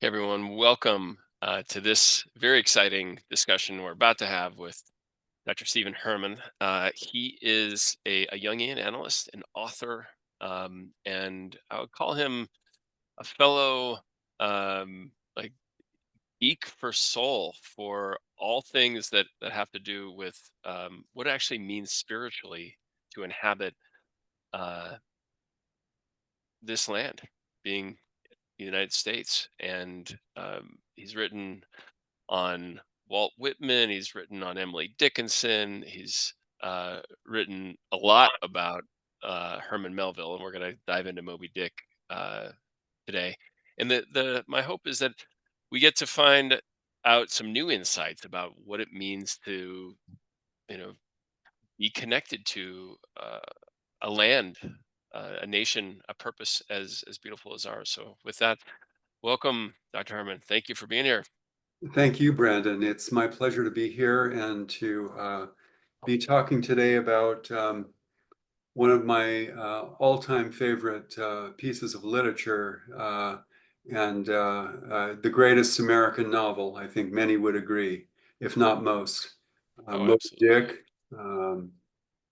Hey everyone, welcome to this very exciting discussion we're about to have with Dr. Stephen Herrmann. He is a Jungian analyst, an author, and I would call him a fellow like geek for soul for all things that have to do with what it actually means spiritually to inhabit uh, this land, being the United States. And he's written on Walt Whitman. He's written on Emily Dickinson. He's written a lot about Herman Melville, and we're going to dive into Moby Dick uh, today. And the my hope is that we get to find out some new insights about what it means to you know be connected to a land, a nation, a purpose as beautiful as ours. So with that, welcome, Dr. Herman. Thank you for being here. Thank you, Brandon. It's my pleasure to be here and to be talking today about one of my all-time favorite pieces of literature and the greatest American novel. I think many would agree, if not most. Oh, Moby absolutely. Dick. Um,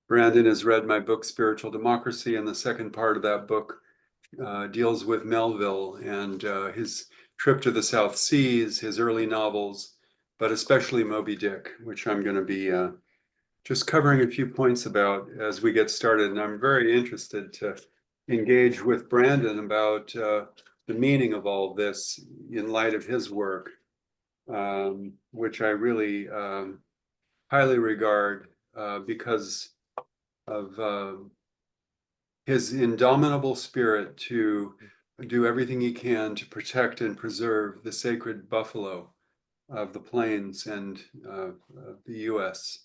Brandon has read my book, Spiritual Democracy, and the second part of that book deals with Melville and his trip to the South Seas, his early novels, but especially Moby Dick, which I'm going to be just covering a few points about as we get started. And I'm very interested to engage with Brandon about the meaning of all of this in light of his work, which I really highly regard because of his indomitable spirit to do everything he can to protect and preserve the sacred buffalo of the plains and of the US,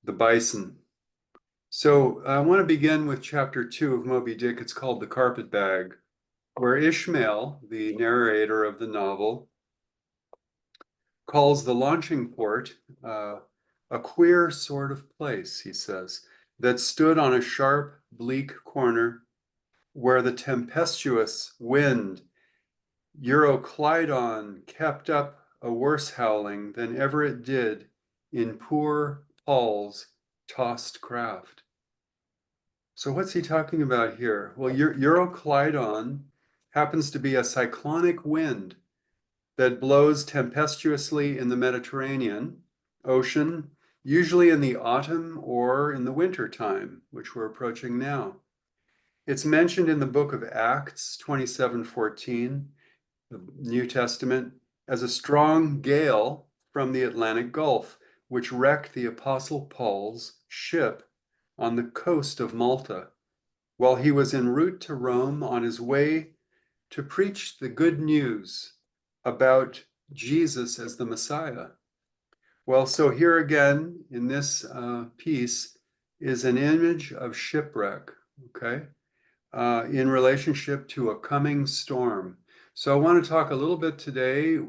the bison. So I want to begin with chapter 2 of Moby Dick. It's called The Carpet Bag, where Ishmael, the narrator of the novel, calls the launching port a queer sort of place, he says, that stood on a sharp, bleak corner where the tempestuous wind Euroclydon kept up a worse howling than ever it did in poor Paul's tossed craft. So what's he talking about here? Well, Euroclydon happens to be a cyclonic wind that blows tempestuously in the Mediterranean Ocean, usually in the autumn or in the winter time, which we're approaching now. It's mentioned in the book of Acts 27:14, the New Testament, as a strong gale from the Atlantic Gulf, which wrecked the Apostle Paul's ship on the coast of Malta while he was en route to Rome on his way to preach the good news about Jesus as the Messiah. Well, so here again in this piece is an image of shipwreck, okay? In relationship to a coming storm. So I want to talk a little bit today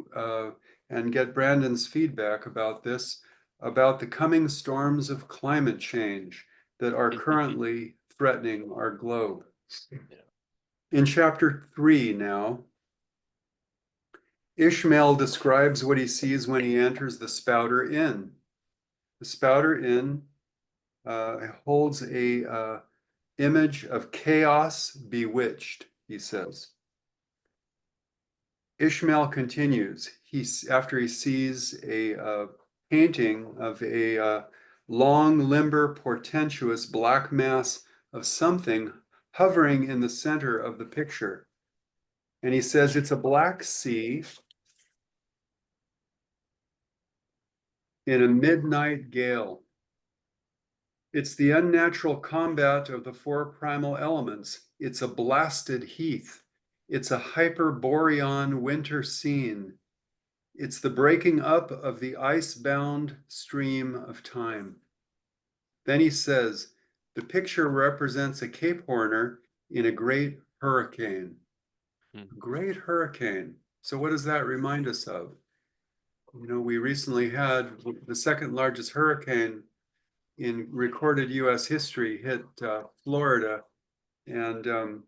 and get Brandon's feedback about this, about the coming storms of climate change that are currently threatening our globe. Yeah. In chapter 3 now, Ishmael describes what he sees when he enters the Spouter Inn. The Spouter Inn holds a image of chaos bewitched, he says. Ishmael continues. After he sees a painting of a long, limber, portentous black mass of something hovering in the center of the picture. And he says it's a black sea in a midnight gale. It's the unnatural combat of the four primal elements. It's a blasted heath. It's a hyperborean winter scene. It's the breaking up of the ice-bound stream of time. Then he says, the picture represents a Cape Horner in a great hurricane. Mm. Great hurricane. So what does that remind us of? You know, we recently had the second largest hurricane in recorded US history hit Florida. And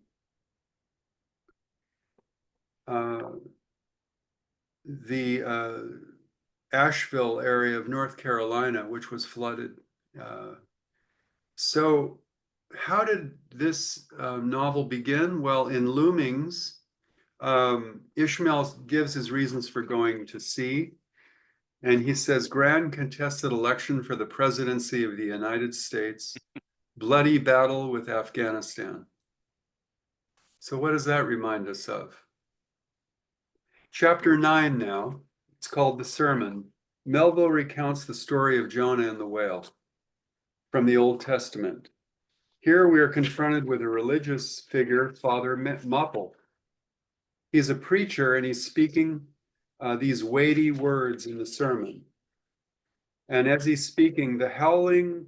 the Asheville area of North Carolina, which was flooded. So how did this novel begin? Well, in Loomings, Ishmael gives his reasons for going to sea. And he says, grand contested election for the presidency of the United States, bloody battle with Afghanistan. So what does that remind us of? Chapter 9 now, it's called The Sermon. Melville recounts the story of Jonah and the whale from the Old Testament. Here we are confronted with a religious figure, Father Moppel. He's a preacher and he's speaking these weighty words in the sermon. And as he's speaking, the howling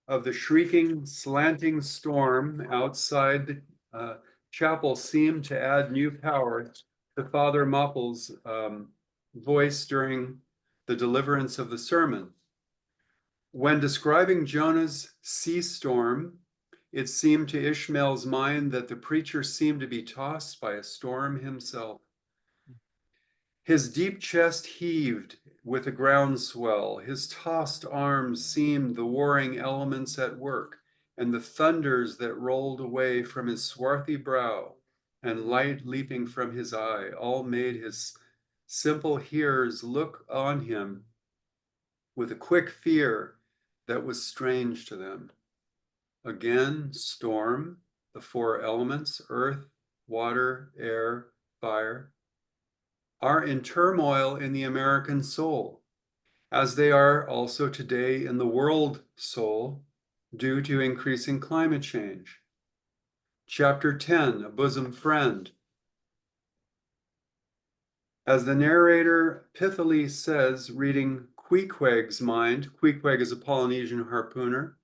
of the shrieking, slanting storm outside the chapel seemed to add new power to Father Moppel's voice during the deliverance of the sermon. When describing Jonah's sea storm, it seemed to Ishmael's mind that the preacher seemed to be tossed by a storm himself. His deep chest heaved with a groundswell, his tossed arms seemed the warring elements at work, and the thunders that rolled away from his swarthy brow and light leaping from his eye all made his simple hearers look on him with a quick fear that was strange to them. Again, storm, the four elements, earth, water, air, fire, are in turmoil in the American soul, as they are also today in the world soul due to increasing climate change. Chapter 10, A Bosom Friend. As the narrator pithily says, reading Queequeg's mind, Queequeg is a Polynesian harpooner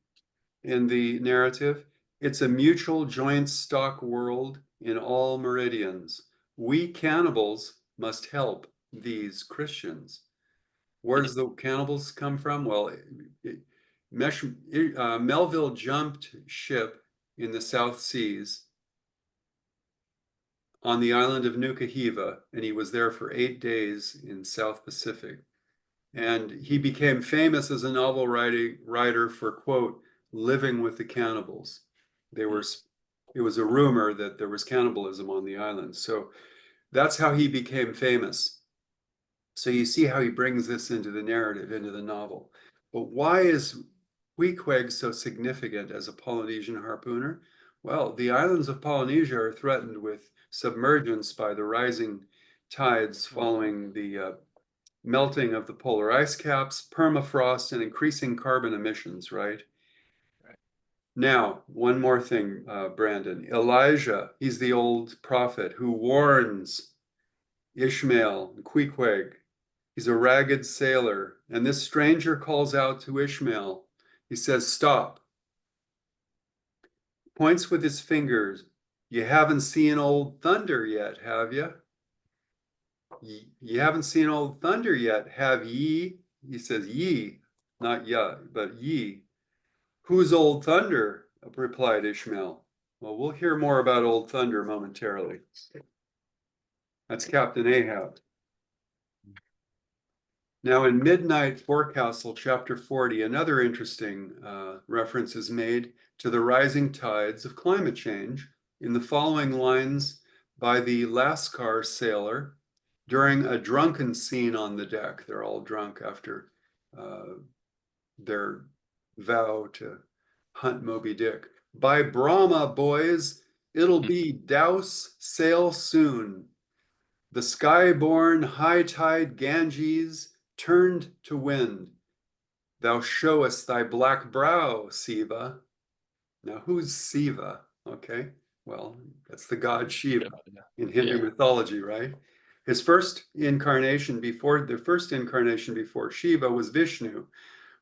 in the narrative, it's a mutual joint stock world in all meridians. We cannibals must help these Christians. Where does the cannibals come from? Well, Melville jumped ship in the South Seas on the island of Nuka Hiva, and he was there for 8 days in South Pacific. And he became famous as a novel writer for, quote, living with the cannibals. It was a rumor that there was cannibalism on the island. So that's how he became famous. So you see how he brings this into the narrative, into the novel. But why is Queequeg so significant as a Polynesian harpooner? Well, the islands of Polynesia are threatened with submergence by the rising tides following the melting of the polar ice caps, permafrost, and increasing carbon emissions, right? Now, one more thing, Brandon. Elijah, he's the old prophet who warns Ishmael and Queequeg. He's a ragged sailor, and this stranger calls out to Ishmael. He says, stop. Points with his fingers. You haven't seen old thunder yet, have you? You haven't seen old thunder yet, have ye? He says ye, not ya, but ye. Who's old thunder? Replied Ishmael. Well, we'll hear more about old thunder momentarily. That's Captain Ahab. Now, in Midnight Forecastle, chapter 40, another interesting reference is made to the rising tides of climate change in the following lines by the Lascar sailor during a drunken scene on the deck. They're all drunk after their vow to hunt Moby Dick. By Brahma, boys, it'll be douse sail soon. The sky-born high-tide Ganges turned to wind. Thou showest thy black brow, Siva. Now, who's Siva? Okay, well, that's the god Shiva in Hindu mythology, right? His first incarnation before Shiva was Vishnu,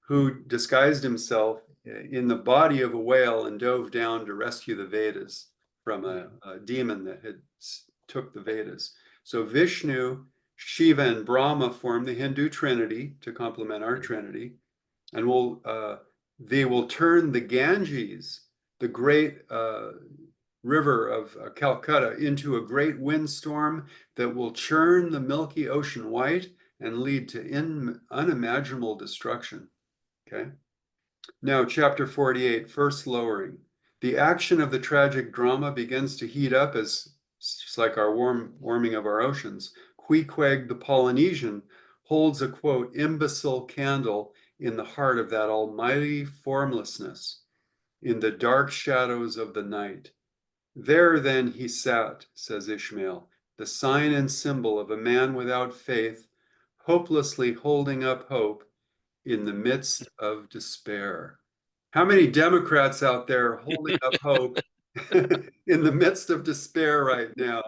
who disguised himself in the body of a whale and dove down to rescue the Vedas from a demon that had took the Vedas. So Vishnu, Shiva, and Brahma form the Hindu Trinity to complement our Trinity, and they will turn the Ganges, the great river of Calcutta into a great windstorm that will churn the milky ocean white and lead to unimaginable destruction. Okay. Now, chapter 48, first lowering. The action of the tragic drama begins to heat up as, just like our warming of our oceans. Queequeg the Polynesian holds a, quote, imbecile candle in the heart of that almighty formlessness, in the dark shadows of the night. There then he sat, says Ishmael, the sign and symbol of a man without faith, hopelessly holding up hope in the midst of despair. How many Democrats out there holding up hope in the midst of despair right now,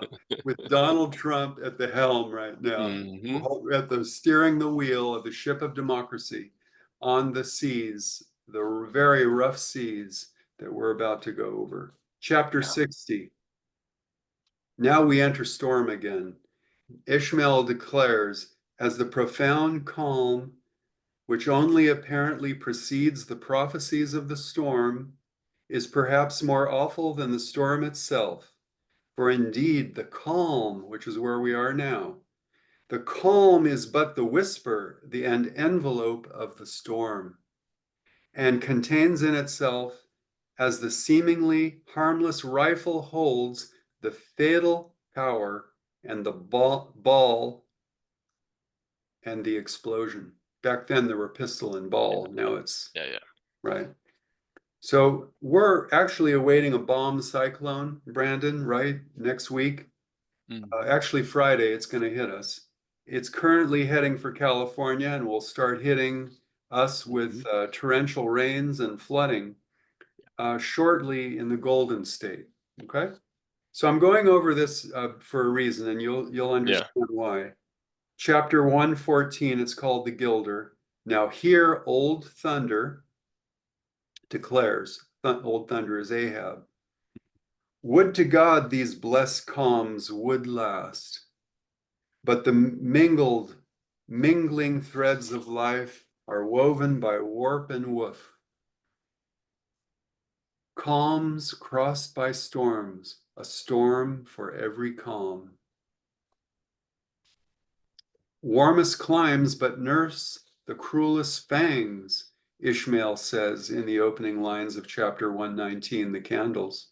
with Donald Trump at the helm right now, Hmm. at the steering the wheel of the ship of democracy on the seas, the very rough seas that we're about to go over. Chapter Yeah. 60. Now we enter storm again. Ishmael declares, as the profound calm which only apparently precedes the prophecies of the storm, is perhaps more awful than the storm itself. For indeed, the calm, which is where we are now, the calm is but the whisper, the envelope of the storm, and contains in itself, as the seemingly harmless rifle holds, the fatal power and the ball and the explosion. Back then there were pistol and ball. Now it's Yeah. Yeah. right. So we're actually awaiting a bomb cyclone, Brandon, right? Next week. Hmm. Actually, Friday, it's going to hit us. It's currently heading for California and will start hitting us Hmm. with torrential rains and flooding shortly in the Golden State. Okay. So I'm going over this for a reason, and you'll Yeah. understand why. Chapter 114, it's called the Gilder. Now here, Old Thunder declares, Old Thunder is Ahab. Would to God these blessed calms would last, but the mingling threads of life are woven by warp and woof. Calms crossed by storms, a storm for every calm. Warmest climes but nurse the cruelest fangs, Ishmael says in the opening lines of chapter 119, The Candles.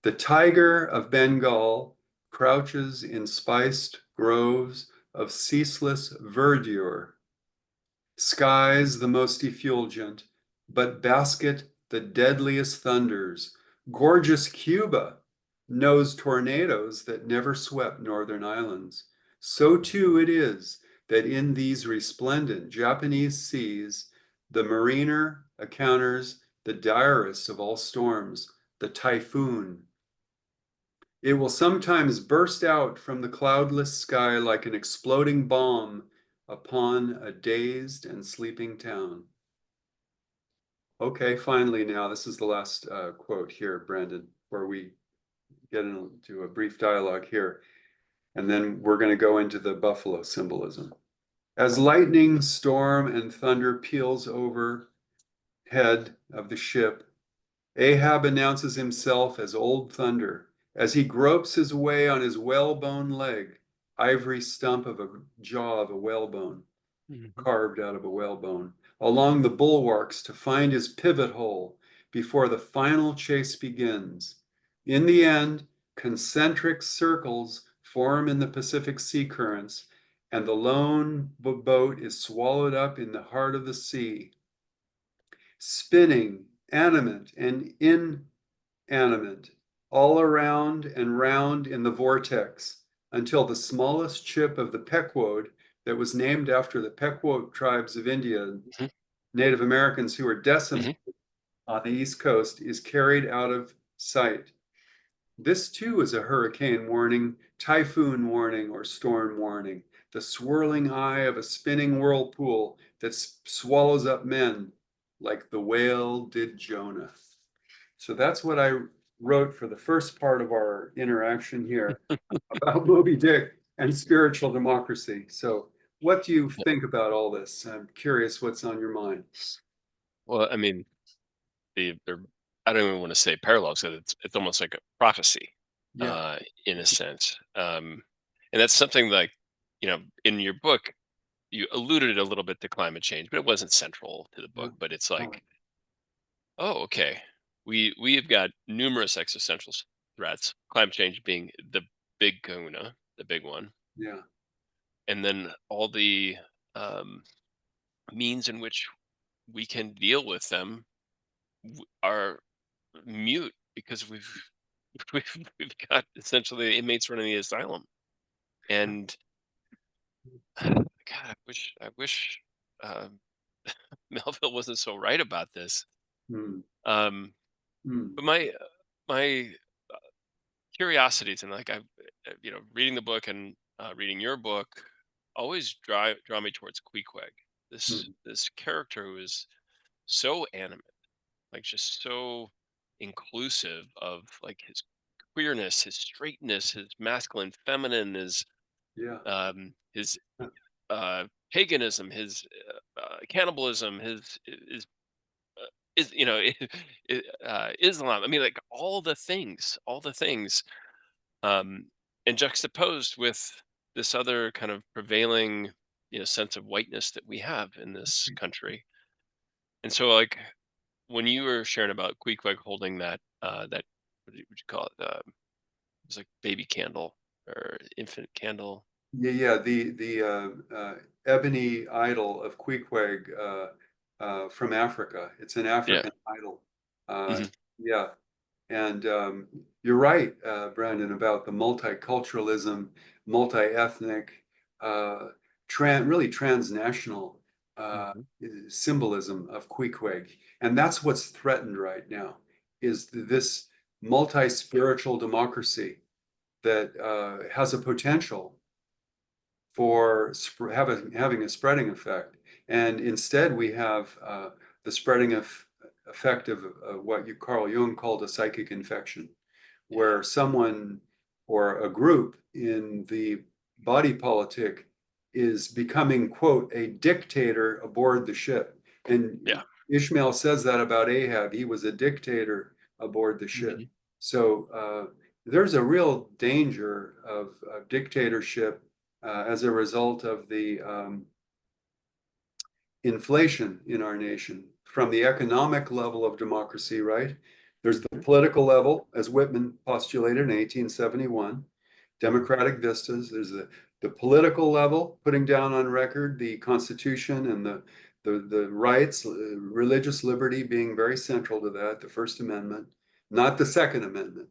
The tiger of Bengal crouches in spiced groves of ceaseless verdure, skies the most effulgent, but basket the deadliest thunders. Gorgeous Cuba knows tornadoes that never swept northern islands. So too it is that in these resplendent Japanese seas, the mariner encounters the direst of all storms, the typhoon. It will sometimes burst out from the cloudless sky like an exploding bomb upon a dazed and sleeping town. Okay, finally now, this is the last quote here, Brandon, before we get into a brief dialogue here. And then we're going to go into the buffalo symbolism. As lightning, storm, and thunder peals overhead of the ship, Ahab announces himself as Old Thunder as he gropes his way on his whalebone leg, ivory stump of a jaw of a whalebone, Hmm. carved out of a whalebone, along the bulwarks to find his pivot hole before the final chase begins. In the end, concentric circles form in the Pacific Sea currents, and the lone boat is swallowed up in the heart of the sea, spinning, animate and inanimate, all around and round in the vortex, until the smallest chip of the Pequod that was named after the Pequot tribes of India, Hmm. Native Americans who were decimated Hmm. on the East Coast, is carried out of sight. This too is a hurricane warning, typhoon warning, or storm warning, the swirling eye of a spinning whirlpool that swallows up men like the whale did Jonah. So that's what I wrote for the first part of our interaction here about Moby Dick and spiritual democracy. So what do you Yeah. think about all this? I'm curious what's on your mind. Well, I mean, they're I don't even want to say parallels, 'cause it's almost like a prophecy, Yeah. in a sense. And that's something like, in your book, you alluded a little bit to climate change, but it wasn't central to the Yeah. book. But it's Oh, like, oh, okay, we have got numerous existential threats. Climate change being the big kahuna, the big one, yeah. and then all the um, means in which we can deal with them are mute, because we've got essentially inmates running the asylum. And God, I wish um, Melville wasn't so right about this. Mm, Um, mm, but my curiosities, and like, reading the book and reading your book, always draw me towards Queequeg, this mm. this character who is so animate, like just so inclusive of like his queerness, his straightness, his masculine, feminine, Yeah. his paganism, his cannibalism, his is Islam. I mean, like all the things, um, and juxtaposed with this other kind of prevailing, sense of whiteness that we have in this country. And so, like, when you were sharing about Queequeg holding that, would you call it? It's like baby candle or infant candle. Yeah, yeah, the ebony idol of Queequeg from Africa. It's an Yeah. African idol. Uh, Hmm. yeah, and you're right, Brandon, about the multiculturalism, multi-ethnic, uh, really transnational uh, Hmm. symbolism of Queequeg, and that's what's threatened right now. Is this multi-spiritual democracy that has a potential for having a spreading effect. And instead, we have the spreading effect of what Carl Jung called a psychic infection, Yeah. where someone or a group in the body politic is becoming, quote, a dictator aboard the ship. And Yeah. Ishmael says that about Ahab. He was a dictator aboard the ship. Hmm. So there's a real danger of dictatorship as a result of the inflation in our nation from the economic level of democracy, right? There's the Hmm. political level, as Whitman postulated in 1871, Hmm. democratic vistas. There's the political level, putting down on record the Constitution and the rights, religious liberty being very central to that, the First Amendment, not the Second Amendment,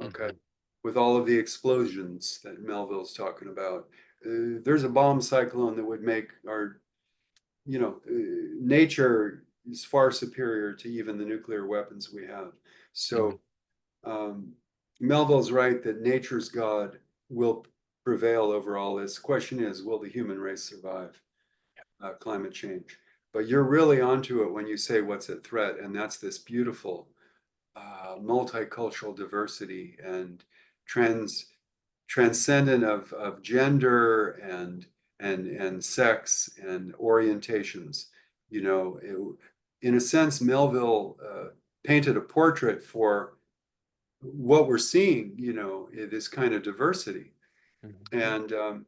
okay, Hmm. with all of the explosions that Melville's talking about. There's a bomb cyclone that would make our nature is far superior to even the nuclear weapons we have. Hmm. So Melville's right that nature's God will prevail over all this. Question is, will the human race survive climate change? But you're really onto it when you say what's at threat, and that's this beautiful multicultural diversity and trans transcendent of gender and sex and orientations. You know, in a sense, Melville painted a portrait for what we're seeing. You know, this kind of diversity, Hmm. and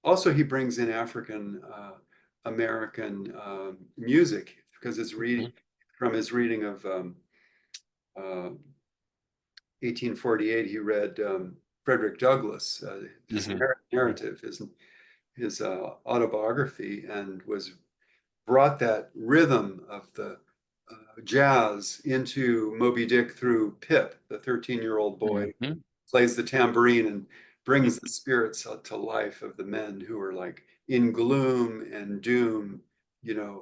also he brings in African American music because it's reading Hmm. from his reading of uh, 1848, he read Frederick Douglass, his Hmm. narrative, his autobiography, and was brought that rhythm of the jazz into Moby Dick through Pip, the 13-year-old boy who Hmm. plays the tambourine and brings the spirits to life of the men who are like in gloom and doom,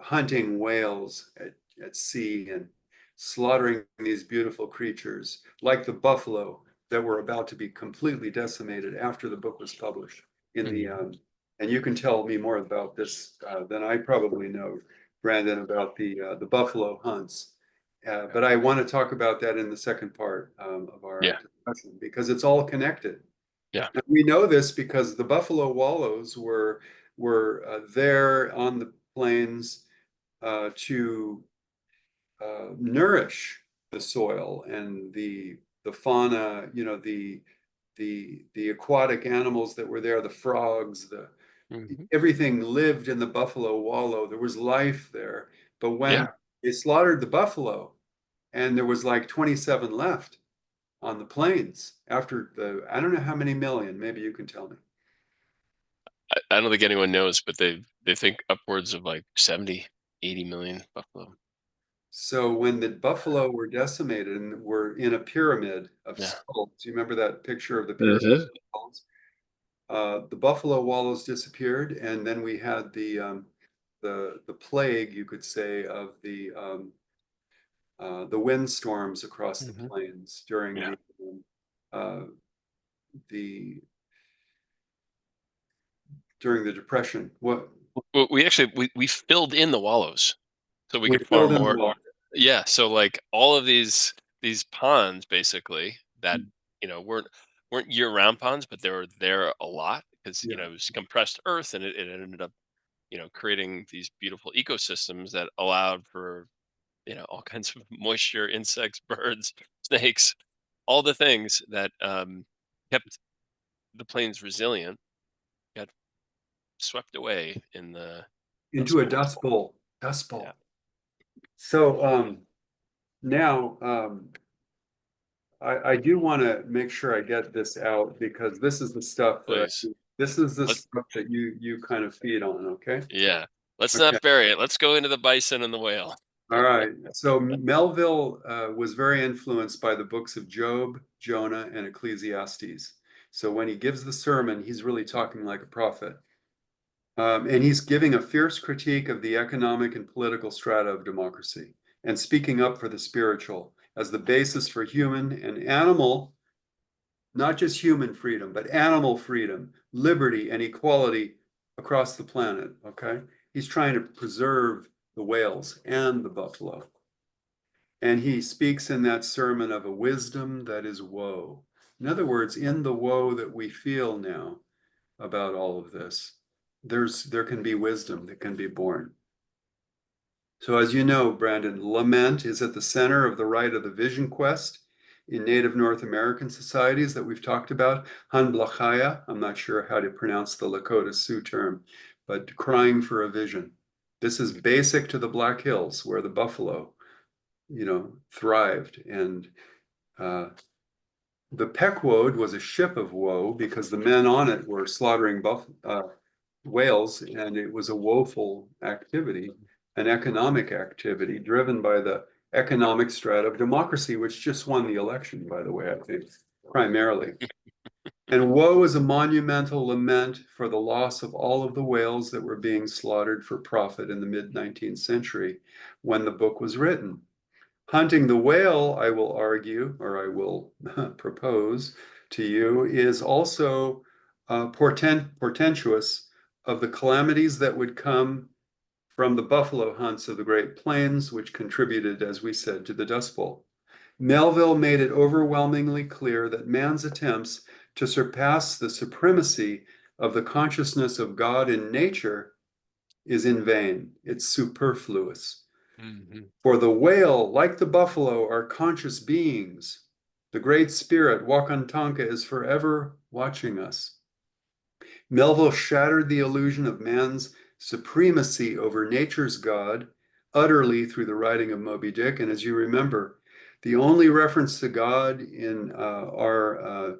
hunting whales at sea and slaughtering these beautiful creatures like the buffalo that were about to be completely decimated after the book was published in the Hmm. and you can tell me more about this than I probably know, Brandon, about the buffalo hunts. But I want to talk about that in the second part of our Yeah. discussion because it's all connected. Yeah. And we know this because the buffalo wallows were there on the plains to nourish. the soil and the fauna, the aquatic animals that were there, the frogs, the Hmm. everything lived in the buffalo wallow. There was life there. But when Yeah. they slaughtered the buffalo and there was like 27 left on the plains after I don't know how many million, maybe you can tell me. I don't think anyone knows, but they think upwards of like 70, 80 million buffalo. So when the buffalo were decimated and were in a pyramid of Yeah. skulls, you remember that picture of the pyramid Mhm. of skulls? The buffalo wallows disappeared, and then we had the plague, you could say, of the windstorms across the Mhm. plains during Yeah. uh, the during the Depression. What Well, we actually we filled in the wallows so we we could farm filled in the more. water. Yeah, so like all of these ponds basically that weren't year round ponds, but they were there a lot because Yeah, it was compressed earth and it ended up creating these beautiful ecosystems that allowed for all kinds of moisture, insects, birds, snakes, all the things that kept the plains resilient got swept away in the into Dust a Bowl. dust bowl. Dust Yeah, bowl. So now I do want to make sure I get this out because this is the stuff that please. this is the Let's stuff that you kind of feed on, okay? Yeah. Let's Okay. not bury it. Let's go into the bison and the whale. All right. So Melville was very influenced by the books of Job, Jonah, and Ecclesiastes. So when he gives the sermon, he's really talking like a prophet. And he's giving a fierce critique of the economic and political strata of democracy and speaking up for the spiritual as the basis for human and animal, not just human freedom, but animal freedom, liberty, and equality across the planet. Okay. He's trying to preserve the whales and the buffalo. And he speaks in that sermon of a wisdom that is woe. In other words, in the woe that we feel now about all of this, there can be wisdom that can be born. So as you know, Brandon, lament is at the center of the rite of the vision quest in Native North American societies that we've talked about. Hanblachaya, I'm not sure how to pronounce the Lakota Sioux term, but crying for a vision. This is basic to the Black Hills where the buffalo, thrived. And uh, the Pequod was a ship of woe because the men on it were slaughtering whales, and it was a woeful activity, an economic activity driven by the economic strata of democracy, which just won the election, by the way, I think, primarily. And woe is a monumental lament for the loss of all of the whales that were being slaughtered for profit in the mid 19th century when the book was written. Hunting the whale, I will argue, or I will propose to you, is also portentous of the calamities that would come from the buffalo hunts of the Great Plains, which contributed, as we said, to the Dust Bowl. Melville made it overwhelmingly clear that man's attempts to surpass the supremacy of the consciousness of God in nature is in vain. It's superfluous. Mhm. For the whale, like the buffalo, are conscious beings. The Great Spirit, Wakantanka, is forever watching us. Melville shattered the illusion of man's supremacy over nature's God utterly through the writing of Moby Dick. And as you remember, the only reference to God in our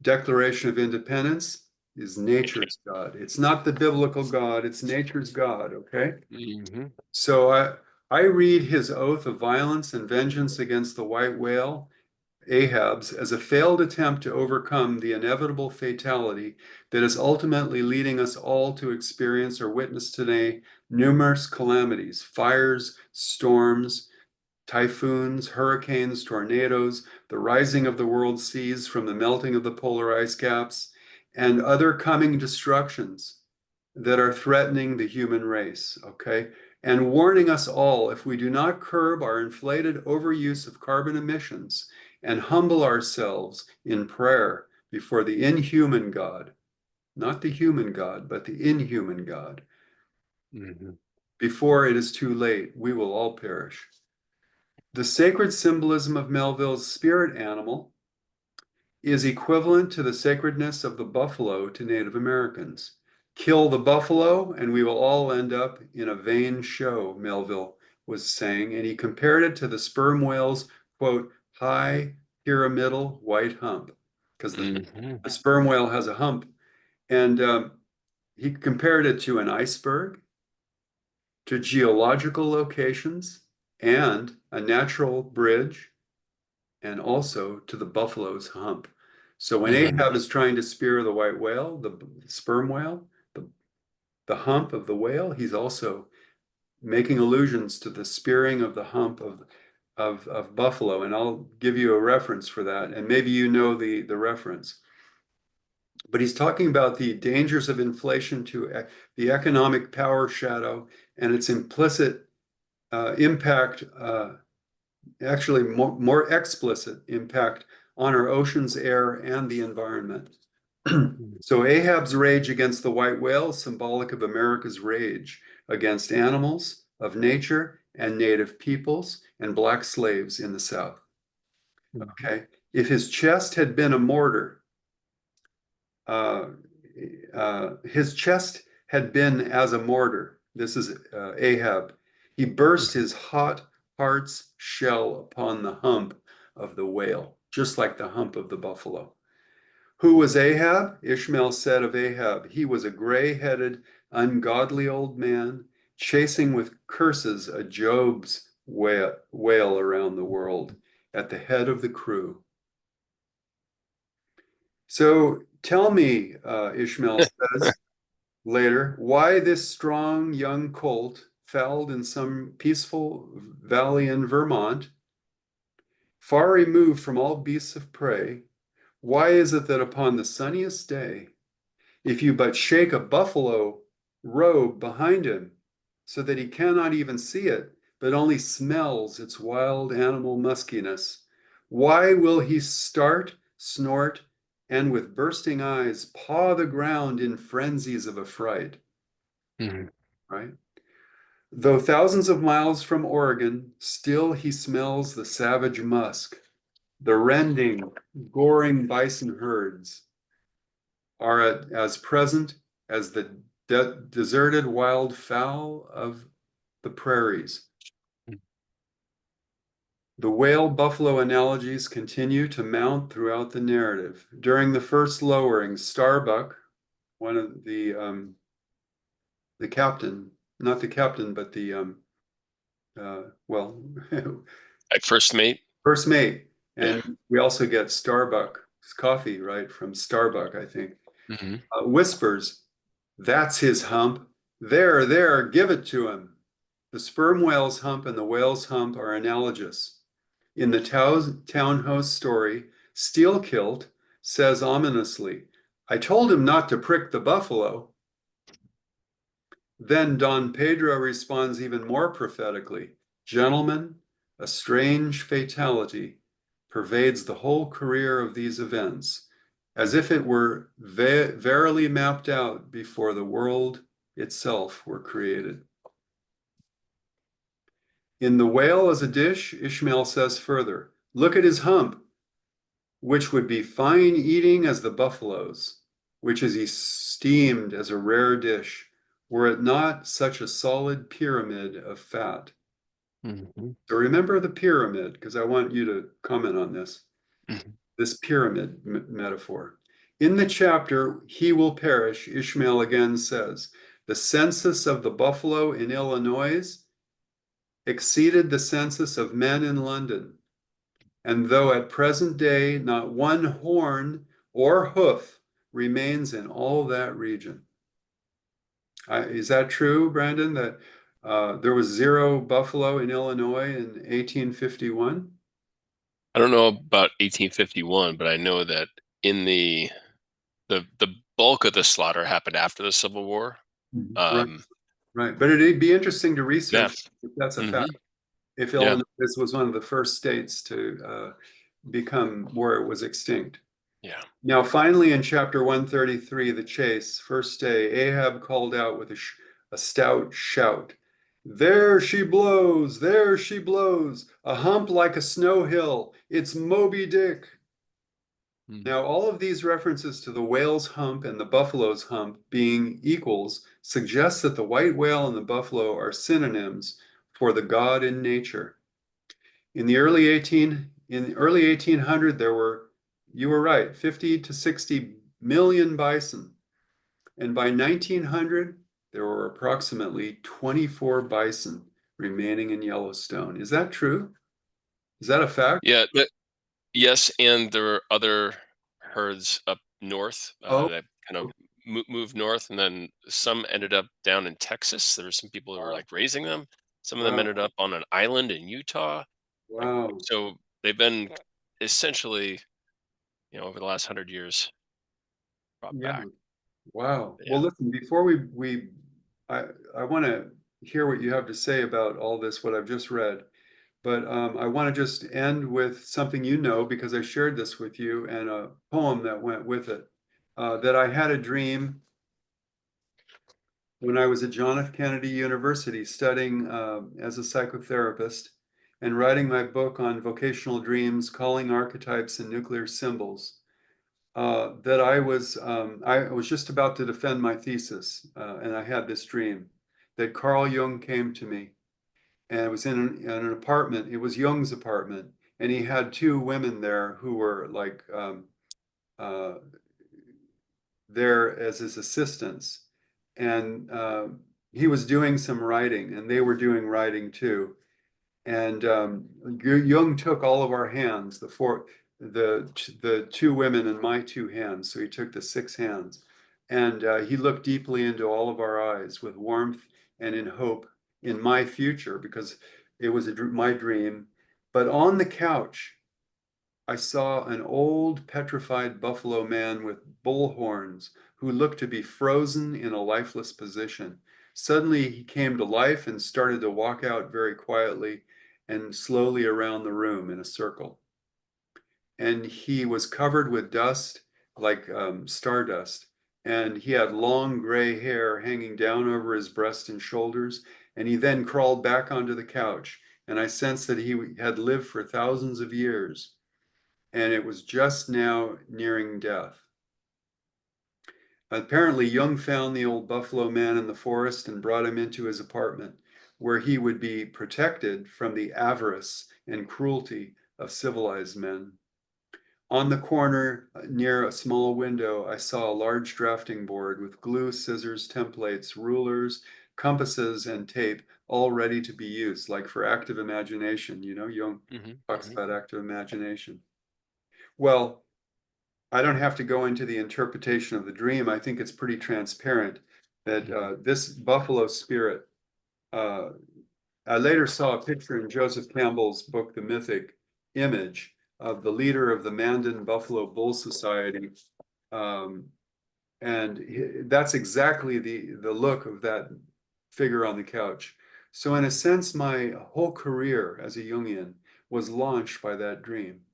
Declaration of Independence is nature's God. It's not the biblical God, it's nature's God, okay? Mhm. So I read his oath of violence and vengeance against the white whale, Ahab's, as a failed attempt to overcome the inevitable fatality that is ultimately leading us all to experience or witness today numerous calamities, fires, storms, typhoons, hurricanes, tornadoes, the rising of the world seas from the melting of the polar ice caps, and other coming destructions that are threatening the human race, okay? And warning us all if we do not curb our inflated overuse of carbon emissions and humble ourselves in prayer before the inhuman God, not the human God, but the inhuman God, Mhm. before it is too late, we will all perish. The sacred symbolism of Melville's spirit animal is equivalent to the sacredness of the buffalo to Native Americans. Kill the buffalo, and we will all end up in a vain show, Melville was saying, and he compared it to the sperm whale's, quote, high pyramidal white hump, because Hmm. the sperm whale has a hump. And he compared it to an iceberg, to geological locations, and a natural bridge, and also to the buffalo's hump. So when Hmm. Ahab is trying to spear the white whale, the sperm whale, the hump of the whale, he's also making allusions to the spearing of the hump of buffalo. And I'll give you a reference for that. And maybe you know the reference. But he's talking about the dangers of inflation to the economic power shadow and its implicit impact, actually more explicit impact on our oceans, air, and the environment. So Ahab's rage against the white whale is symbolic of America's rage against animals, of nature, and native peoples, and black slaves in the South. Okay. If his chest had been a mortar, uh, his chest had been as a mortar. This is Ahab. He burst his hot heart's shell upon the hump of the whale, just like the hump of the buffalo. Who was Ahab? Ishmael said of Ahab, he was a gray-headed, ungodly old man, chasing with curses a Job's whale around the world at the head of the crew. So tell me, Ishmael says later, why this strong young colt foaled in some peaceful valley in Vermont, far removed from all beasts of prey, why is it that upon the sunniest day, if you but shake a buffalo robe behind him so that he cannot even see it, but only smells its wild animal muskiness, why will he start, snort, and with bursting eyes paw the ground in frenzies of affright? Hmm. Right? Though thousands of miles from Oregon, still he smells the savage musk. The rending, goring bison herds are as present as the deserted wild fowl of the prairies. The whale buffalo analogies continue to mount throughout the narrative. During the first lowering, Starbuck, one of the captain, not the captain, but the well, Like first mate. first mate, Yeah. and we also get Starbuck coffee, right, from Starbuck, I think. Hmm. Whispers, "That's his hump. There, there, give it to him." The sperm whale's hump and the whale's hump are analogous. In the town host story, Steelkilt says ominously, "I told him not to prick the buffalo." Then Don Pedro responds even more prophetically, "Gentlemen, a strange fatality pervades the whole career of these events, as if it were verily mapped out before the world itself were created." In The Whale as a Dish, Ishmael says further, "Look at his hump, which would be fine eating as the buffalo's, which is esteemed as a rare dish, were it not such a solid pyramid of fat." Hmm. So remember the pyramid, because I want you to comment on this pyramid metaphor. In the chapter, He Will Perish, Ishmael again says, the census of the buffalo in Illinois exceeded the census of men in London. And though at present day not one horn or hoof remains in all that region. Is that true, Brandon, that there was zero buffalo in Illinois in 1851? I don't know about 1851, but I know that in the bulk of the slaughter happened after the Civil War. Right, Um, right. But it'd be interesting to yeah. research if that's a Hmm. fact. If Yeah. Illinois was one of the first states to become where it was extinct. Yeah. Now, finally, in chapter 133, the chase, first day, Ahab called out with a stout shout. There she blows, there she blows, a hump like a snow hill. It's Moby Dick. Mm. Now, all of these references to the whale's hump and the buffalo's hump being equals suggests that the white whale and the buffalo are synonyms for the god in nature. In the early 1800, there were, you were right, 50 to 60 million bison. And by 1900, there were approximately 24 bison remaining in Yellowstone. Is that true? Is that a fact? Yeah, yes, and there were other herds up north Oh, that kind of moved north, and then some ended up down in Texas. There were some people who were wow. like raising them. Some of them Wow. ended up on an island in Utah. Like, Wow. so they've been essentially, over the last 100 years brought Yeah. back. Wow. But Well, yeah. listen, before we I I want to hear what you have to say about all this, what I've just read. But I want to just end with something you know because I shared this with you and a poem that went with it. That I had a dream when I was at John F. Kennedy University studying as a psychotherapist and writing my book on vocational dreams, calling archetypes, and nuclear symbols. That I was just about to defend my thesis, and I had this dream that Carl Jung came to me, and it was in an apartment. It was Jung's apartment, and he had two women there who were like uh, there as his assistants, and he was doing some writing, and they were doing writing too. And Jung took all of our hands, the two women and my two hands. So he took the six hands, and he looked deeply into all of our eyes with warmth and in hope in my future because it was my dream. But on the couch, I saw an old petrified buffalo man with bull horns who looked to be frozen in a lifeless position. Suddenly he came to life and started to walk out very quietly and slowly around the room in a circle. And he was covered with dust, like stardust. And he had long gray hair hanging down over his breast and shoulders. And he then crawled back onto the couch. And I sensed that he had lived for thousands of years and it was just now nearing death. Apparently, Jung found the old buffalo man in the forest and brought him into his apartment, where he would be protected from the avarice and cruelty of civilized men. On the corner near a small window, I saw a large drafting board with glue, scissors, templates, rulers, compasses, and tape, all ready to be used, like for active imagination. You know, Jung Hmm. talks Hmm. about active imagination. Well, I don't have to go into the interpretation of the dream. I think it's pretty transparent that Hmm. this buffalo spirit. Uh, I later saw a picture in Joseph Campbell's book, The Mythic Image, of the leader of the Mandan Buffalo Bull Society, um, and that's exactly the look of that figure on the couch. So, in a sense, my whole career as a Jungian was launched by that dream.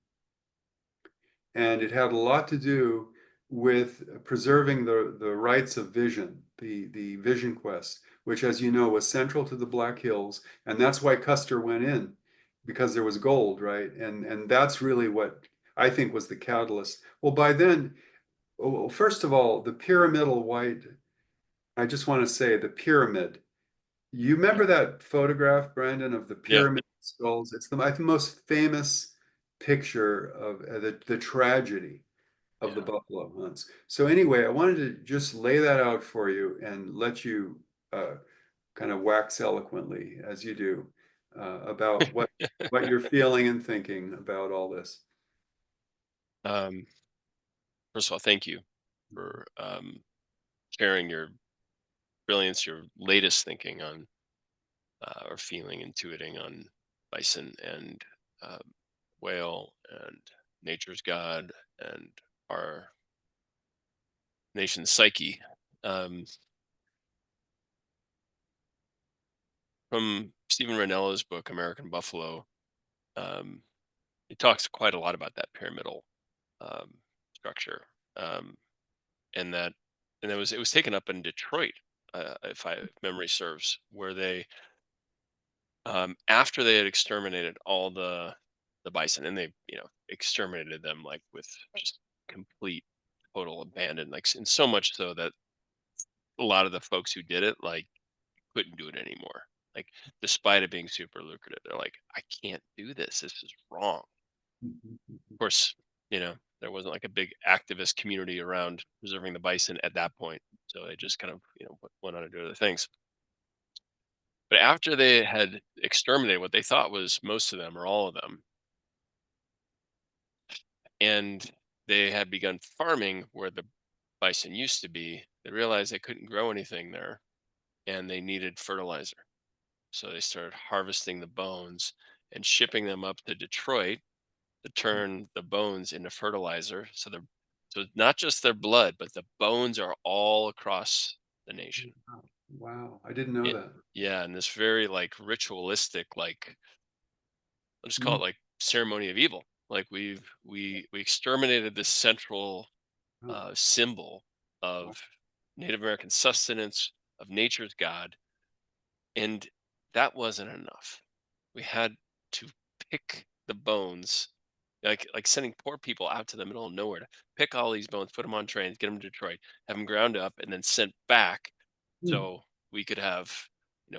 And it had a lot to do with preserving the rights of vision, the vision quest, which, as you know, was central to the Black Hills, and that's why Custer went in, because there was gold, right? And that's really what I think was the catalyst. Well, by then, well, first of all, the pyramidal white, I just want to say the pyramid. You remember that photograph, Brandon, of the Yeah. pyramid skulls? It's the I think, most famous picture of the tragedy of the Yeah. buffalo hunts. So anyway, I wanted to just lay that out for you and let you kind of wax eloquently as you do about what you're feeling and thinking about all this. um, First of all, thank you for sharing your brilliance, your latest thinking on or feeling, intuiting on bison and um, whale and nature's god and our nation's psyche. Um, from Stephen Ranello's book, American Buffalo, um, he talks quite a lot about that pyramidal um, structure, um, and that, and it was taken up in Detroit, if memory serves, where they after they had exterminated all the bison, and they exterminated them like with just complete total abandon, like and so much so that a lot of the folks who did it like couldn't do it anymore. Like despite it being super lucrative, they're like, I can't do this. This is wrong. Mhm, mhm. Of course, there wasn't like a big activist community around preserving the bison at that point, so they just kind of went on to do other things. But after they had exterminated what they thought was most of them or all of them, and they had begun farming where the bison used to be, they realized they couldn't grow anything there and they needed fertilizer. So they started harvesting the bones and shipping them up to Detroit to turn the bones into fertilizer. So not just their blood, but the bones are all across the nation. Wow. Wow, I didn't know It, that. yeah, and this very like ritualistic, like I'll just call Mm, it like ceremony of evil. Like we exterminated this central wow, symbol wow. of Native American sustenance, of nature's God, and that wasn't enough. We had to pick the bones, like sending poor people out to the middle of nowhere to pick all these bones, put them on trains, get them to Detroit, have them ground up, and then sent back Mm, so we could have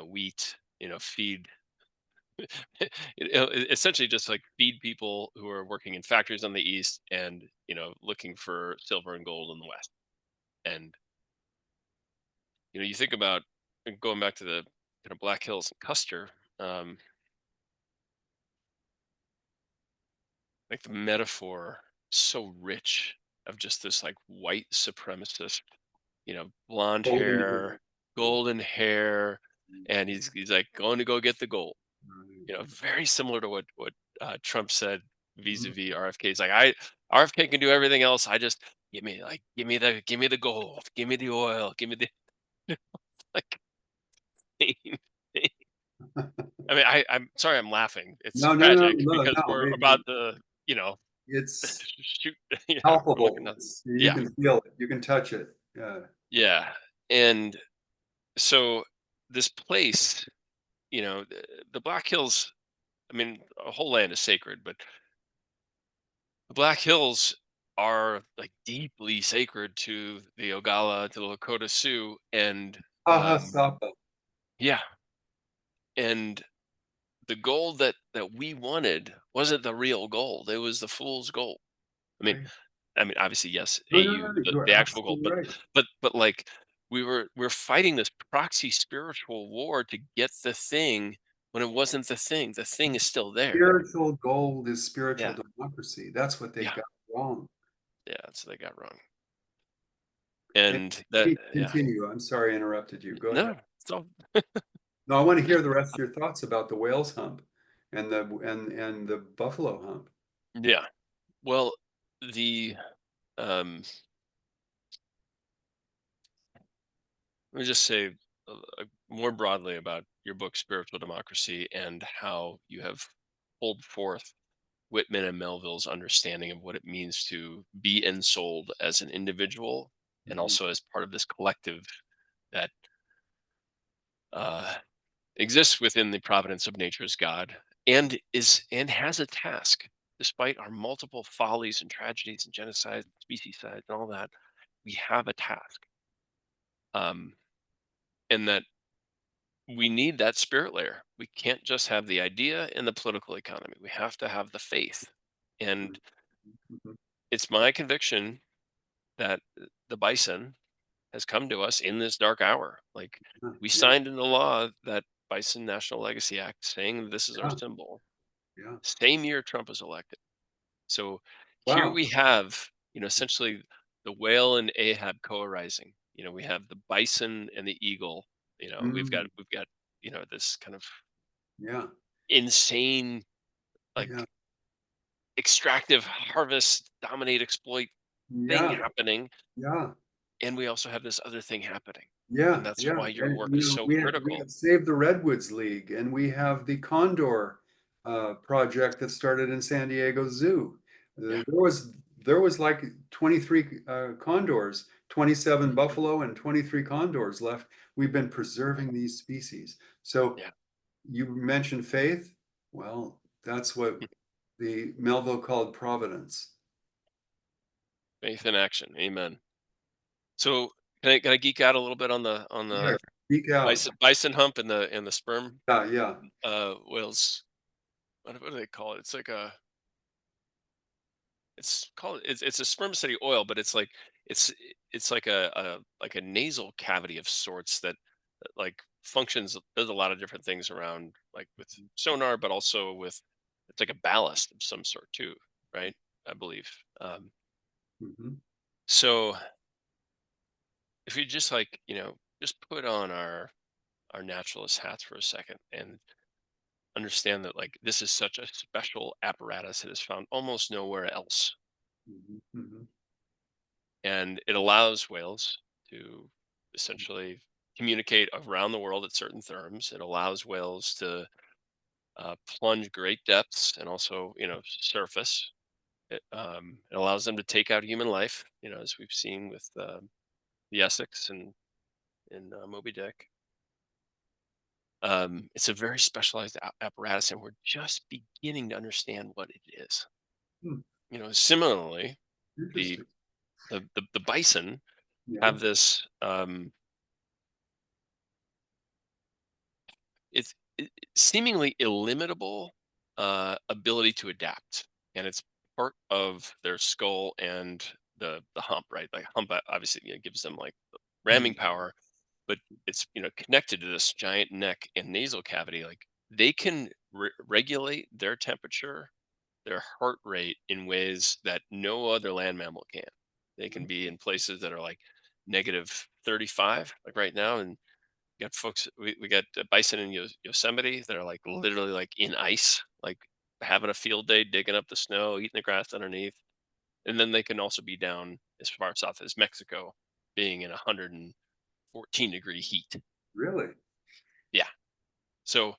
wheat, feed essentially just like feed people who are working in factories on the east and looking for silver and gold in the west. And you think about going back to the kind of Black Hills and Custer, um, like the metaphor so rich of just this like white supremacist, blonde golden hair. hair, golden hair, and he's like going to go get the gold. Right. Very similar to what Trump said Mm, vis-a-vis RFK. He's like, I RFK can do everything else. I just give me the gold, give me the oil, give me the like same thing. I mean, I'm sorry, I'm laughing. It's no, no, no, tragic no, because no, we're about to, it's shoot. Yeah, we're looking palpable. at You yeah, can feel it, you can touch it. Yeah. yeah, and so this place, the Black Hills. I mean, a whole land is sacred, but the Black Hills are like deeply sacred to the Ogala, to the Lakota Sioux, and Ahasapa, yeah, and the gold that we wanted wasn't the real gold; it was the fool's gold. I mean, right? obviously, yes, No, no, AU, no, you're the actual gold, absolutely but right. like we're fighting this proxy spiritual war to get the thing when it wasn't the thing. The thing is still there. Spiritual gold is spiritual Yeah, democracy. That's what they yeah, got wrong. yeah. That's what they got wrong, And and that please yeah. continue. I'm sorry I interrupted you. Go ahead. No, so No, I want to hear the rest of your thoughts about the whale's hump and the buffalo hump. yeah. Well, the um, let me just say more broadly about your book, Spiritual Democracy, and how you have pulled forth Whitman and Melville's understanding of what it means to be ensouled as an individual and Mhm, also as part of this collective that uh, exists within the providence of nature's God and has a task. Despite our multiple follies and tragedies and genocides, specieside, and all that, we have a task. Um, and that we need that spirit layer. We can't just have the idea in the political economy. We have to have the faith. mhm, And mhm. it's my conviction that the bison has come to us in this dark hour. Like Yeah, we yeah, signed into law that Bison National Legacy Act saying this is our yeah, symbol. yeah. Same year Trump was elected. So here Wow. we have, essentially the whale and Ahab co-arising. We have the bison and the eagle. We've got Mm, this kind of yeah, insane yeah, like extractive harvest dominate exploit thing yeah, happening, yeah. and we also have this other thing happening, and Yeah, that's yeah, why your and, work is so we critical. have Save the Redwoods League, and we have the Condor, project that started in San Diego Zoo. Yeah. There was like 23, condors, 27 buffalo and 23 condors left. We've been Right. preserving these species. So Yeah. you mentioned faith. Well, that's what the Melville called providence. Faith in action. Amen. So can I geek out a little bit on Yeah, the geek out. bison hump and the sperm Yeah, yeah. whales? What do they call it? It's like a it's a spermaceti oil, but it's it's like a nasal cavity of sorts that, like, functions, does a lot of different things around, like with sonar, but also with, it's like a ballast of some sort too, right? I believe. Mhm, So if you just, like, just put on our naturalist hats for a second and understand that, like, this is such a special apparatus that is found almost nowhere else, mhm, mhm, and it allows whales to essentially communicate around the world at certain terms. It allows whales to plunge great depths and also, surface. It allows them to take out human life, as we've seen with the Essex and in Moby Dick. It's a very specialized apparatus, and we're just beginning to understand what it is. hmm, Similarly, the interesting. the bison Yeah, have this. Seemingly illimitable ability to adapt, and it's part of their skull and the hump, right? Like hump, obviously, gives them, like, ramming mhm, power, but it's, connected to this giant neck and nasal cavity. Like, they can regulate their temperature, their heart rate in ways that no other land mammal can. They can mhm. be in places that are like -35, like right now, and got folks, we got bison in Yosemite that are, like, literally, like, in ice, like having a field day, digging up the snow, eating the grass underneath. And then they can also be down as far south as Mexico, being in 114-degree heat. Really? Yeah. So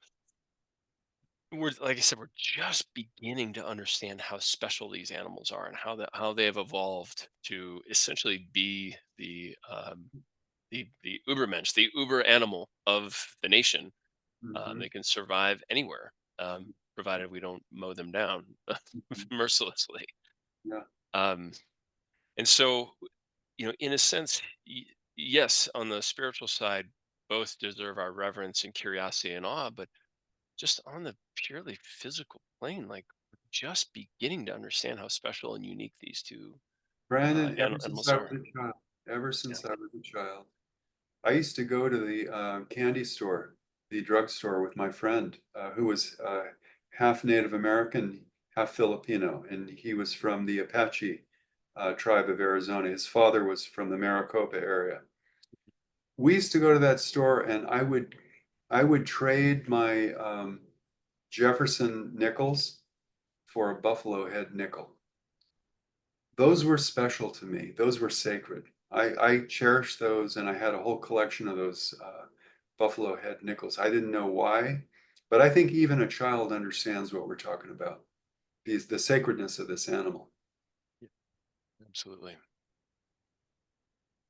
we're, like I said, we're just beginning to understand how special these animals are and how they have evolved to essentially be the Ubermensch, the Uber animal of the nation. Mhm, They can survive anywhere, provided we don't mow them down mhm. mercilessly. Yeah. Um, and so, in a sense, yes, on the spiritual side, both deserve our reverence and curiosity and awe, but just on the purely physical plane, like, we're just beginning to understand how special and unique these two Brandon, ever since animals I was are. a child, ever Yeah. since I was a child, I used to go to the candy store, the drugstore with my friend who was half Native American, half Filipino, and he was from the Apache tribe of Arizona. His father was from the Maricopa area. We used to go to that store, and I would trade my Jefferson nickels for a buffalo head nickel. Those were special to me. Those were sacred. I cherished those, and I had a whole collection of those buffalo head nickels. I didn't know why, but I think even a child understands what we're talking about. The sacredness of this animal. Yeah, absolutely.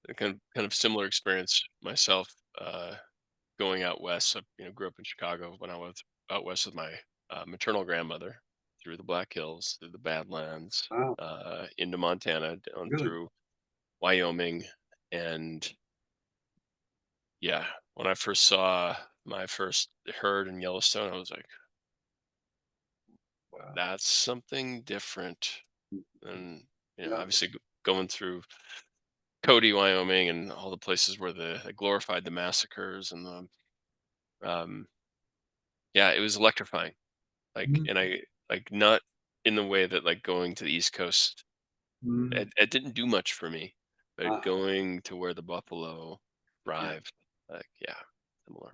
A kind of similar experience myself, going out west. I, grew up in Chicago. When I was out west with my maternal grandmother, through the Black Hills, through the Badlands, Wow, into Montana, down really? through Wyoming, and yeah, when I first saw my first herd in Yellowstone, I was like, Wow. "That's something different." And, Yeah. obviously, going through Cody, Wyoming, and all the places where they glorified the massacres and um, yeah, it was electrifying. Like, Mhm. and I, like, not in the way that, like, going to the East Coast, Mhm. it didn't do much for me, but Ah, going to where the buffalo yeah. thrived, like, yeah, similar.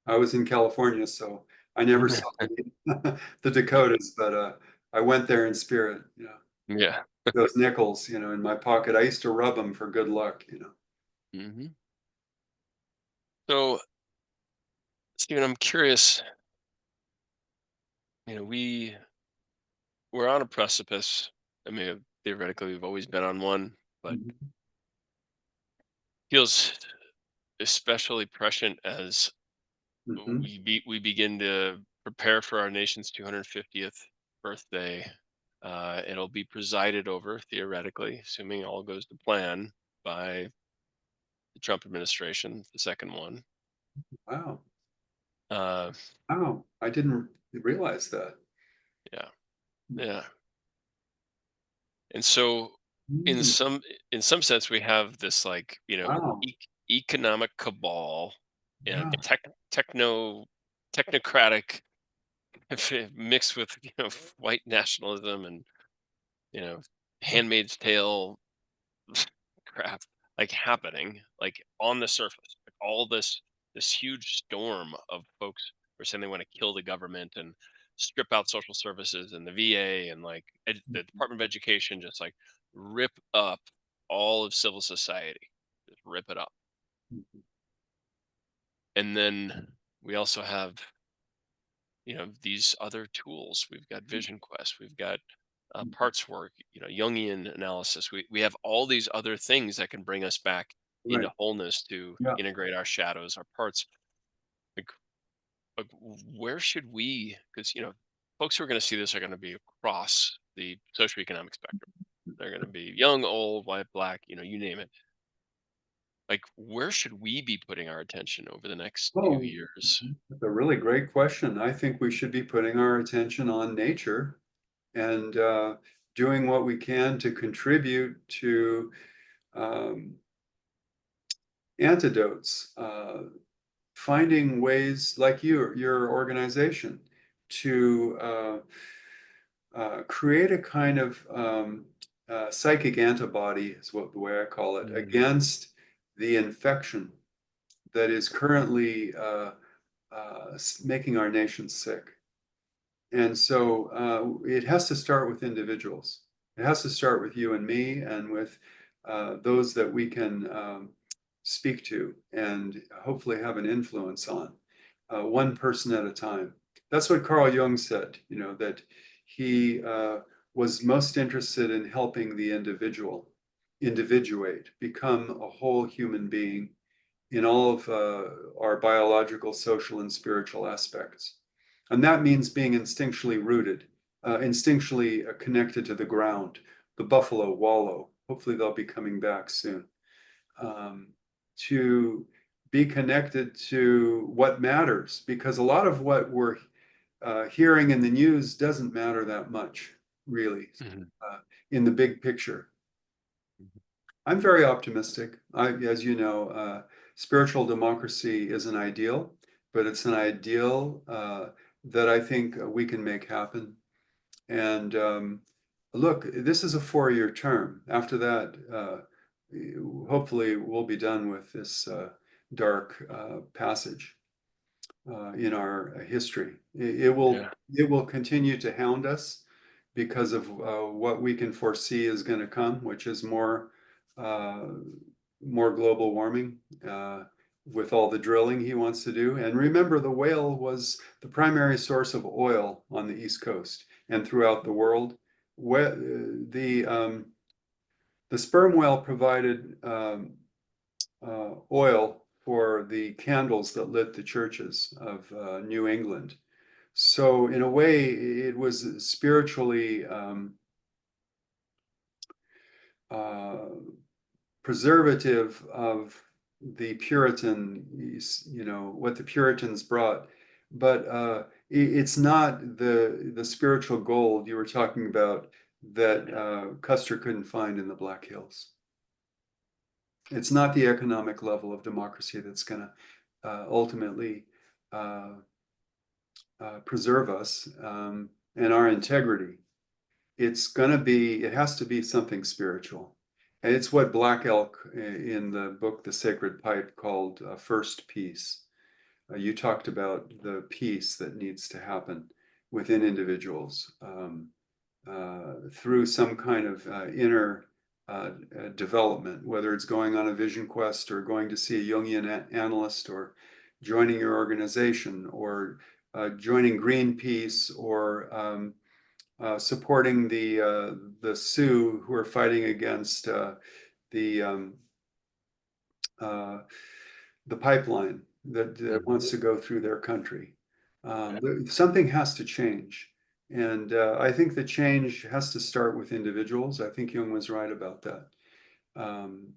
I was in California, so I never saw the Dakotas, but I went there in spirit. Yeah. Those nickels, in my pocket. I used to rub them for good luck. Hmm. So, Stephen, I'm curious. We're on a precipice. I mean, theoretically, we've always been on one, but Mhm. feels especially prescient as Mhm. we begin to prepare for our nation's 250th birthday. It'll be presided over, theoretically, assuming all goes to plan, by the Trump administration, the second one. Wow. Uh, Wow. I didn't realize that. yeah, yeah. And so, in Mm. some in some sense, we have this, like, Wow. economic cabal, Yeah. tech techno technocratic, mixed with white nationalism and you know Handmaid's Tale crap, like, happening, like, on the surface, like, all this huge storm of folks who are saying they want to kill the government and strip out social services and the VA and, like, the Department of Education, just like rip up all of civil society, just rip it up. And then we also have these other tools. We've got Vision Quest, we've got parts work, Jungian analysis. We have all these other things that can bring us back into Right. wholeness to Yeah. integrate our shadows, our parts. Like, where should we? Because folks who are going to see this are going to be across the socioeconomic spectrum. They're going to be young, old, white, black, you name it. Like, where should we be putting our attention over the next few Oh, years? that's a really great question. I think we should be putting our attention on nature and doing what we can to contribute to um, antidotes, finding ways like your organization to create a kind of psychic antibody, is what the way I call it, Mm, against the infection that is currently making our nation sick. And so it has to start with individuals. It has to start with you and me and with those that we can speak to and hopefully have an influence on, one person at a time. That's what Carl Jung said, that he was most interested in helping the individual individuate, become a whole human being in all of our biological, social, and spiritual aspects. And that means being instinctually rooted, instinctually connected to the ground. The buffalo wallow. Hopefully, they'll be coming back soon. Um, to be connected to what matters, because a lot of what we're hearing in the news doesn't matter that much, really, mhm, uh, in the big picture. I'm very optimistic. As you know, spiritual democracy is an ideal, but it's an ideal that I think we can make happen. And look, this is a 4-year term. After that, hopefully, we'll be done with this dark passage in our history. yeah. It will continue to hound us because of what we can foresee is going to come, which is uh, more global warming with all the drilling he wants to do. And remember, the whale was the primary source of oil on the East Coast and throughout the world. The the sperm whale provided oil for the candles that lit the churches of New England. So, in a way, it was spiritually uh, preservative of the Puritan, what the Puritans brought. But it's not the spiritual gold you were talking about that Custer couldn't find in the Black Hills. It's not the economic level of democracy that's going to ultimately uh, preserve us and our integrity. It has to be something spiritual. And it's what Black Elk in the book, The Sacred Pipe, called first peace. You talked about the peace that needs to happen within individuals through some kind of inner development, whether it's going on a vision quest or going to see a Jungian analyst or joining your organization or joining Greenpeace or supporting the Sioux who are fighting against the um, uh, the pipeline. that Mhm. wants to go through their country. Yeah. Something has to change. And I think the change has to start with individuals. I think Jung was right about that. Um,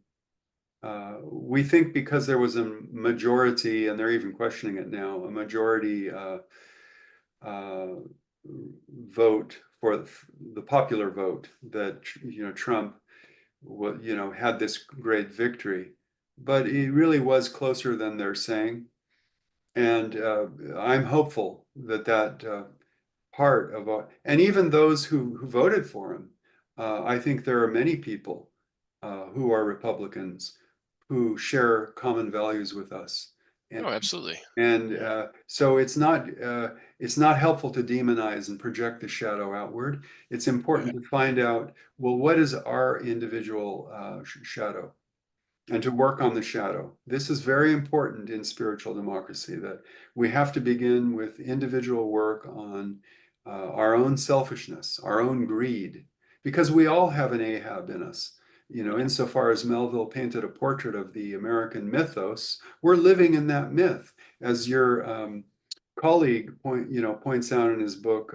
we think because there was a majority, and they're even questioning it now, a majority uh, vote for the popular vote that Trump had this great victory, but it really was closer than they're saying, and I'm hopeful that part of and even those who voted for him, I think there are many people who are Republicans who share common values with us. And Oh, absolutely. and Yeah. so it's not helpful to demonize and project the shadow outward. It's Yeah. important to find out, well, what is our individual shadow? And to work on the shadow. This is very important in spiritual democracy, that we have to begin with individual work on our own selfishness, our own greed, because we all have an Ahab in us. Yeah. Insofar as Melville painted a portrait of the American mythos, we're living in that myth. As your colleague points out in his book,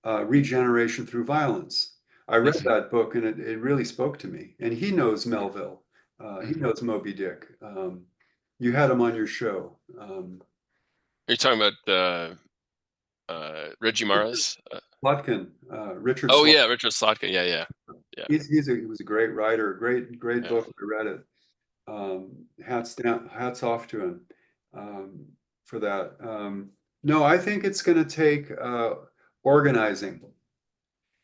Regeneration Through Violence. I read Mhm. that book and it really spoke to me. And he knows Melville. He Mhm. knows Moby Dick. You had him on your show. Are you talking about Reggie Richard Mara's? Slotkin, Richard Oh Slotkin. yeah, Richard Slotkin. Yeah, yeah, yeah, He was a great writer, great yeah. book. I read it. Hats off to him um, for that. No, I think it's going to take organizing.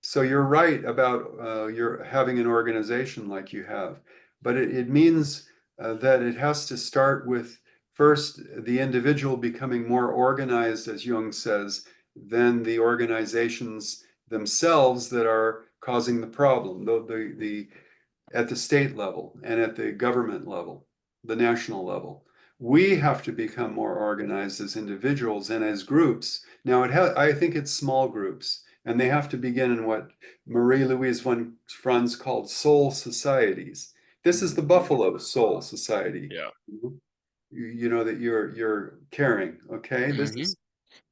So you're right about your having an organization like you have, but it means that it has to start with first the individual becoming more organized, as Jung says, than the organizations themselves that are causing the problem. The at the state level and at the government level, the national level. We have to become more organized as individuals and as groups. Now, I think it's small groups, and they have to begin in what Marie-Louise von Franz called soul societies. This is Mhm. the Buffalo Soul Society, Yeah. that you're carrying. Okay, Mhm.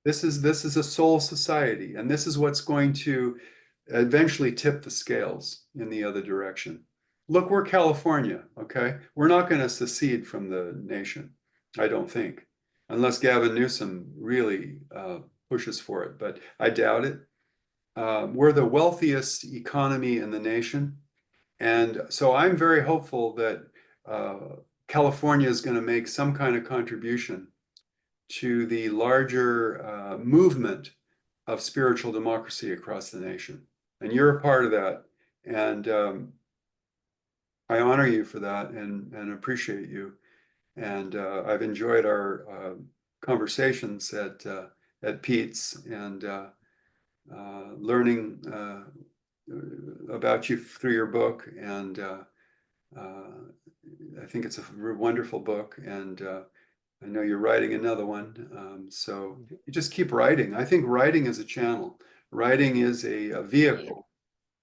this is a soul society, and this is what's going to eventually tip the scales in the other direction. Look, we're California, okay? We're not going to secede from the nation, I don't think, unless Gavin Newsom really pushes for it, but I doubt it. We're the wealthiest economy in the nation. And so I'm very hopeful that California is going to make some kind of contribution to the larger movement of spiritual democracy across the nation. And you're a part of that. And I honor you for that and appreciate you. And I've enjoyed our conversations at Pete's and learning about you through your book. And uh, I think it's a wonderful book. And I know you're writing another one. So Mhm. you just keep writing. I think writing is a channel. Writing is a Absolutely. vehicle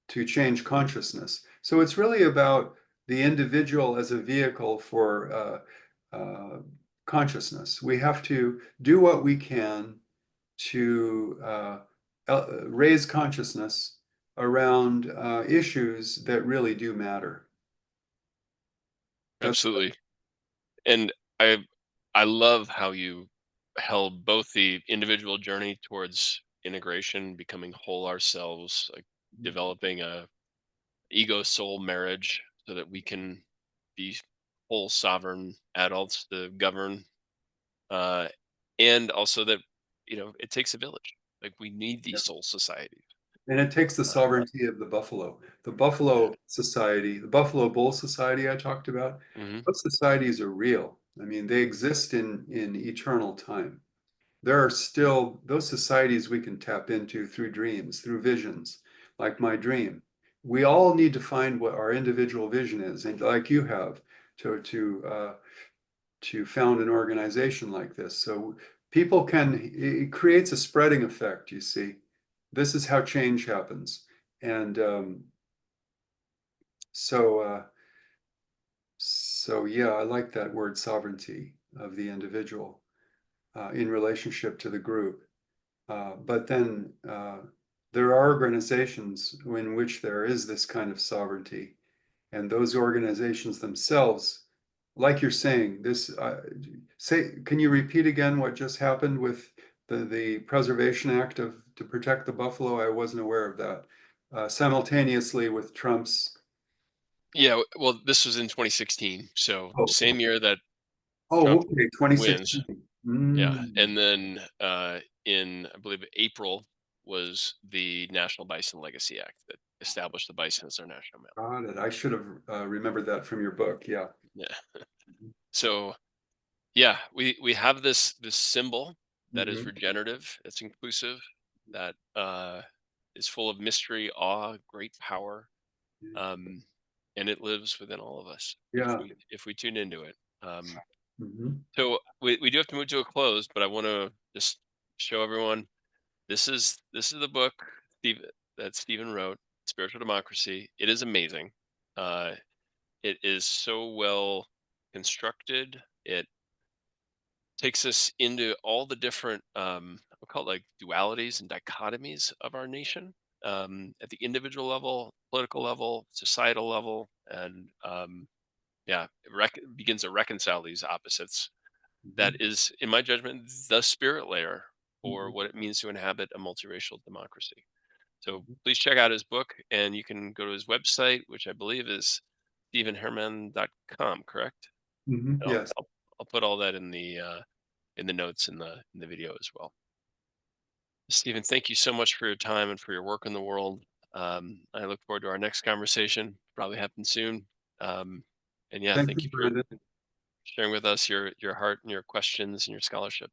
to change consciousness. So it's really about the individual as a vehicle for consciousness. We have to do what we can to raise consciousness around issues that really do matter. That's Absolutely. And I I love how you held both the individual journey towards integration, becoming whole ourselves, like developing a ego soul marriage so that we can be whole sovereign adults to govern, uh, and also that it takes a village. Like we need these soul societies. And it takes the Uh, sovereignty of the buffalo. The yeah. Buffalo Society, the Buffalo Bull Society I talked about, Hmm. those societies are real. I mean, they exist in eternal time. There are still those societies we can tap into through dreams, through visions, like my dream. We all need to find what our individual vision is, and like you have, to found an organization like this. So people it creates a spreading effect, you see. This is how change happens. And so, so yeah, I like that word sovereignty. of the individual in relationship to the group. But then there are organizations in which there is this kind of sovereignty, and those organizations themselves, like you're saying, can you repeat again what just happened with the Preservation Act of to protect the buffalo? I wasn't aware of that. Simultaneously with Trump's. Yeah, well, this was in 2016, so Oh, same year that oh, Trump okay, wins. 2016. Yeah, Mm, and then in I believe April was the National Bison Legacy Act that established the bison as our national mammal. got it. I should have remembered that from your book. Yeah. Yeah. So yeah, we have this symbol that is Mm-hmm. regenerative, it's inclusive, that is full of mystery, awe, great power, um, and it lives within all of us Yeah. if we tune into it. Mm-hmm. So we do have to move to a close, but I want to just show everyone this is the book Steve, that Stephen wrote, Spiritual Democracy. It is amazing. Uh, it is so well constructed. It takes us into all the different I'll call it like dualities and dichotomies of our nation, at the individual level, political level, societal level, and yeah, begins to reconcile these opposites. That Mm-hmm. is, in my judgment, the spirit layer for Mm-hmm. what it means to inhabit a multiracial democracy. So Mm-hmm. please check out his book, and you can go to his website, which I believe is stephenherman.com, correct? Mhm, And yes. I'll put all that in the notes in the video as well. Stephen, thank you so much for your time and for your work in the world. I look forward to our next conversation. Probably happen soon. Um, and yeah, Thank you, thank you for Brandon. sharing with us your heart and your questions and your scholarship.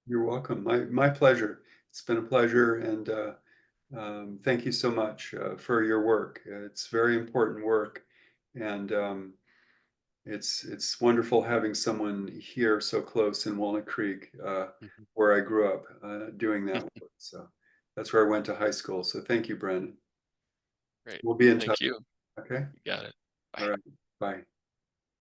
You're welcome. My pleasure. It's been a pleasure, and thank you so much for your work. It's very important work, and it's wonderful having someone here so close in Walnut Creek, Mhm. where I grew up, doing that work. So that's where I went to high school. So thank you, Brandon. Great. We'll be in touch. Thank you. Okay. You got it. All Bye. right. Bye.